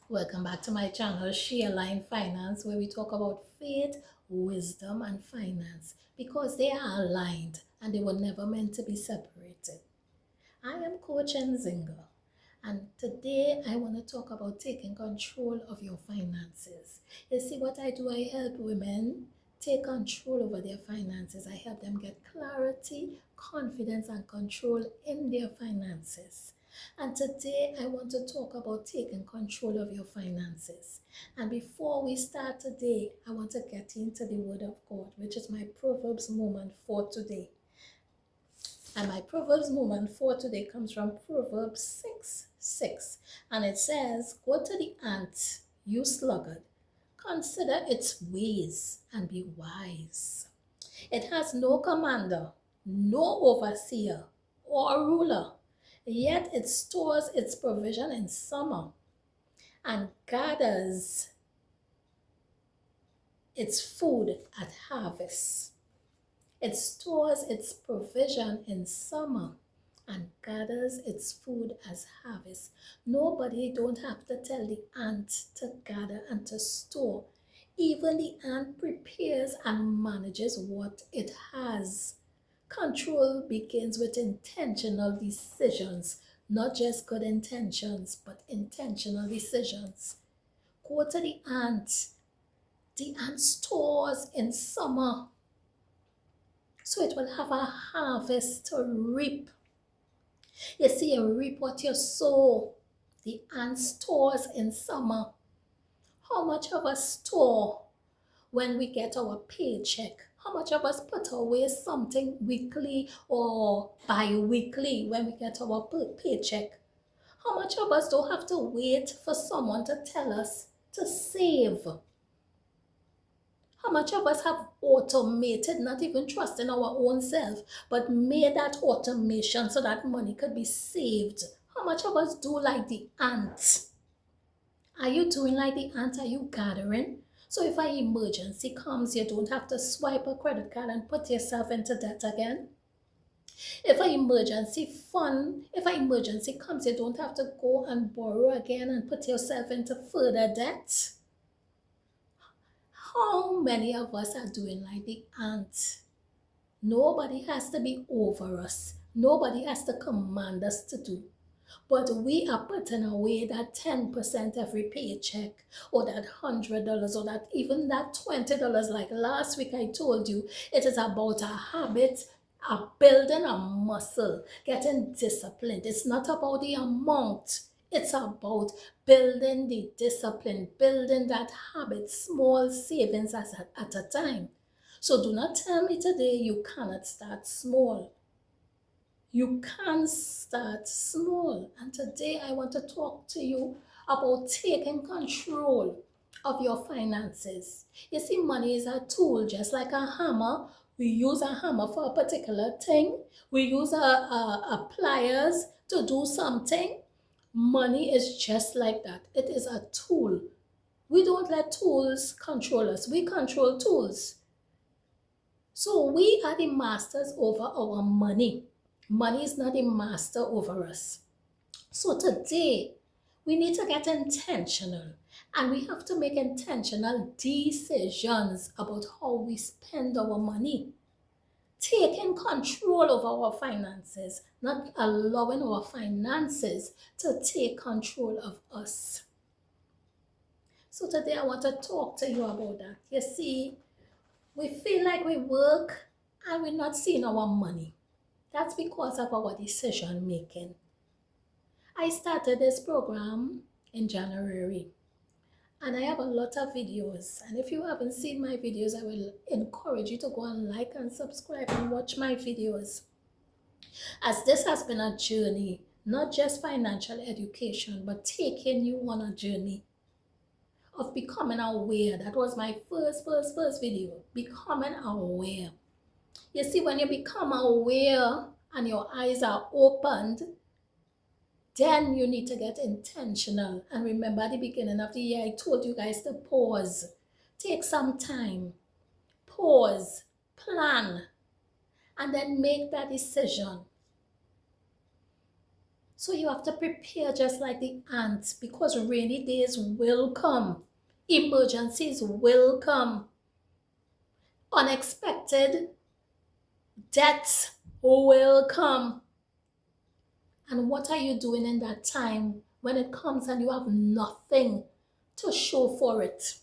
Welcome back to my channel, Sheerline Finance, where we talk about faith, wisdom, and finance because they are aligned and they were never meant to be separated. I am Coach Nzinga, and today I want to talk about taking control of your finances. You see, what I do, I help women take control over their finances. I help them get clarity, confidence, and control in their finances. And today I want to talk about taking control of your finances. And before we start today, I want to get into the Word of God, which is my Proverbs moment for today. And my Proverbs moment for today comes from Proverbs 6:6. And it says, "Go to the ant, you sluggard, consider its ways and be wise. It has no commander, no overseer or ruler, yet it stores its provision in summer and gathers its food at harvest. It stores its provision in summer and gathers its food as harvest." Nobody don't have to tell the ant to gather and to store. Even the ant prepares and manages what it has. Control begins with intentional decisions, not just good intentions, but intentional decisions. Go to the ant. The ant stores in summer, so it will have a harvest to reap. You see, you reap what you sow. The ant stores in summer. How much of us store when we get our paycheck? How much of us put away something weekly or bi-weekly when we get our paycheck? How much of us don't have to wait for someone to tell us to save? How much of us have automated, not even trusting our own self, but made that automation so that money could be saved? How much of us do like the ant? Are you doing like the ant? Are you gathering? So if an emergency comes, you don't have to swipe a credit card and put yourself into debt again. If an emergency comes, you don't have to go and borrow again and put yourself into further debt. How many of us are doing like the ant? Nobody has to be over us. Nobody has to command us to do. But we are putting away that 10% every paycheck, or that $100, or that even that $20. Like last week I told you, it is about a habit, a building a muscle, getting disciplined. It's not about the amount. It's about building the discipline, building that habit, small savings at a time. So do not tell me today you cannot start small. You can start small. And today I want to talk to you about taking control of your finances. You see, money is a tool, just like a hammer. We use a hammer for a particular thing. We use a pliers to do something. Money is just like that. It is a tool. We don't let tools control us. We control tools. So we are the masters over our money. Money is not the master over us. So today, we need to get intentional, and we have to make intentional decisions about how we spend our money. Taking control of our finances, not allowing our finances to take control of us. So today I want to talk to you about that. You see, we feel like we work and we're not seeing our money. That's because of our decision making. I started this program in January, and I have a lot of videos. And if you haven't seen my videos, I will encourage you to go and like and subscribe and watch my videos. As this has been a journey, not just financial education, but taking you on a journey of becoming aware. That was my first video, becoming aware. You see, when you become aware and your eyes are opened, then you need to get intentional. And remember, at the beginning of the year, I told you guys to pause. Take some time. Pause. Plan. And then make that decision. So you have to prepare just like the ants because rainy days will come. Emergencies will come. Unexpected deaths will come. And what are you doing in that time when it comes and you have nothing to show for it?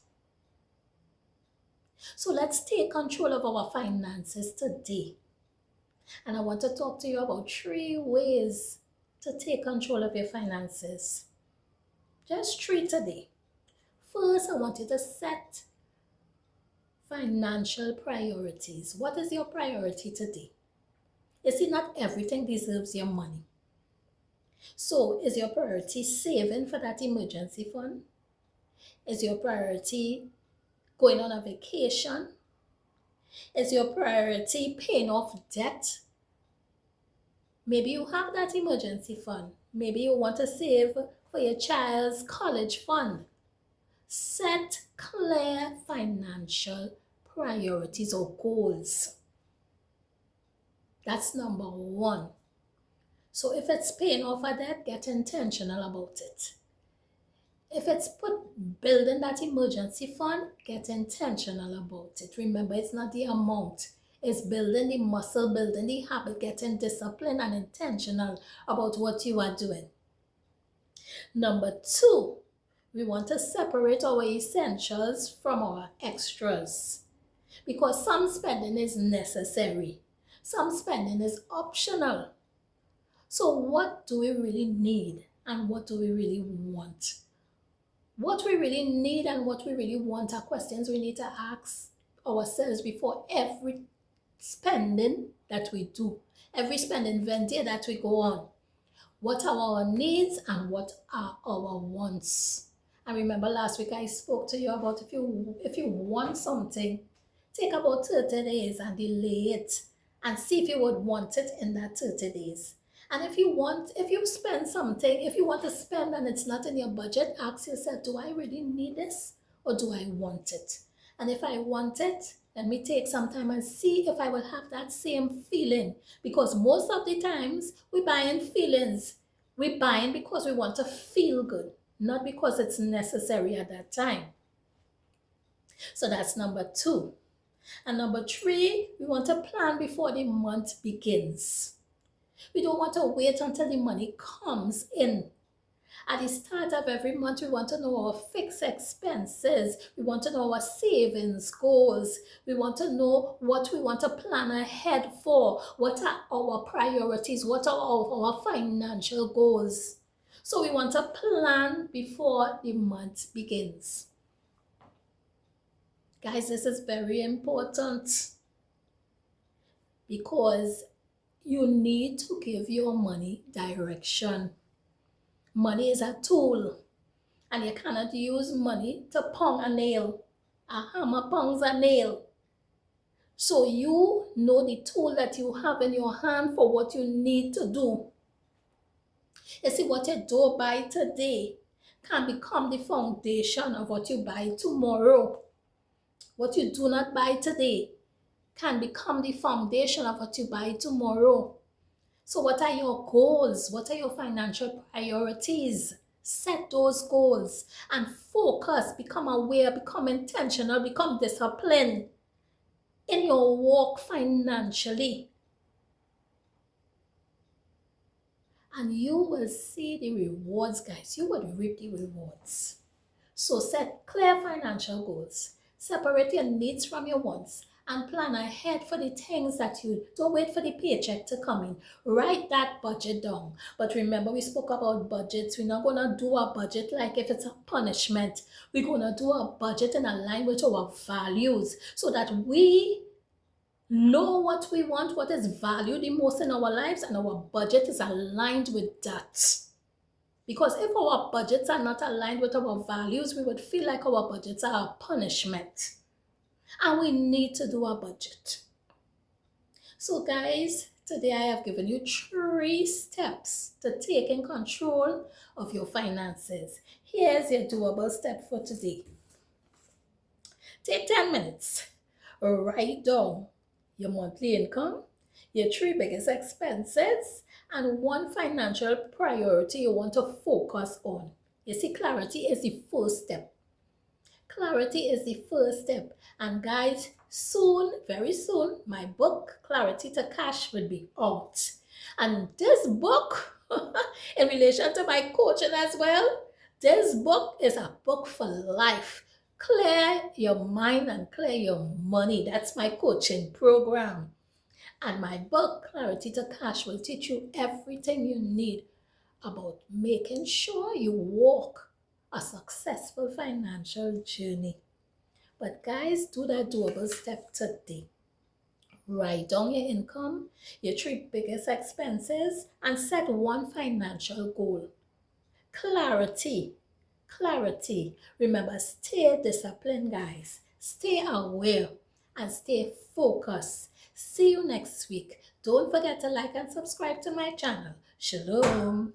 So let's take control of our finances today. And I want to talk to you about 3 ways to take control of your finances. Just 3 today. First, I want you to set financial priorities. What is your priority today? You see, not everything deserves your money. So, is your priority saving for that emergency fund? Is your priority going on a vacation? Is your priority paying off debt? Maybe you have that emergency fund. Maybe you want to save for your child's college fund. Set clear financial priorities or goals. That's number 1. So if it's paying off a debt, get intentional about it. If it's building that emergency fund, get intentional about it. Remember, it's not the amount. It's building the muscle, building the habit, getting disciplined and intentional about what you are doing. Number 2, we want to separate our essentials from our extras. Because some spending is necessary. Some spending is optional. So what do we really need and what do we really want? What we really need and what we really want are questions we need to ask ourselves before every spending that we do, every spending venture that we go on. What are our needs and what are our wants? And remember last week I spoke to you about if you want something, take about 30 days and delay it and see if you would want it in that 30 days. And if you spend something, if you want to spend and it's not in your budget, ask yourself, do I really need this or do I want it? And if I want it, let me take some time and see if I will have that same feeling. Because most of the times we buy in feelings. We buy in because we want to feel good, not because it's necessary at that time. So that's number 2. And number 3, we want to plan before the month begins. We don't want to wait until the money comes in. At the start of every month, we want to know our fixed expenses. We want to know our savings goals. We want to know what we want to plan ahead for. What are our priorities? What are our financial goals? So we want to plan before the month begins. Guys, this is very important because you need to give your money direction. Money is a tool, and you cannot use money to pound a nail. A hammer pounds a nail. So you know the tool that you have in your hand for what you need to do. You see, what you do buy today can become the foundation of what you buy tomorrow. What you do not buy today can become the foundation of what you buy tomorrow. So what are your goals? What are your financial priorities? Set those goals and focus, become aware, become intentional, become disciplined in your walk financially. And you will see the rewards, guys. You will reap the rewards. So set clear financial goals. Separate your needs from your wants and plan ahead for the things that you don't wait for the paycheck to come in. Write that budget down. But remember, we spoke about budgets. We're not going to do a budget like if it's a punishment. We're going to do a budget in line with our values so that we know what we want, what is valued the most in our lives, and our budget is aligned with that. Because if our budgets are not aligned with our values, we would feel like our budgets are a punishment. And we need to do a budget. So guys, today I have given you 3 steps to taking control of your finances. Here's your doable step for today. Take 10 minutes. Write down your monthly income, your 3 biggest expenses, and one financial priority you want to focus on. You see, clarity is the first step. Clarity is the first step. And guys, soon, very soon, my book, Clarity to Cash, will be out. And this book, in relation to my coaching as well, this book is a book for life. Clear your mind and clear your money. That's my coaching program. And my book, Clarity to Cash, will teach you everything you need about making sure you walk a successful financial journey. But guys, do that doable step today. Write down your income, your three biggest expenses, and set one financial goal. Clarity. Clarity. Remember, stay disciplined, guys. Stay aware and stay focused. See you next week. Don't forget to like and subscribe to my channel. Shalom.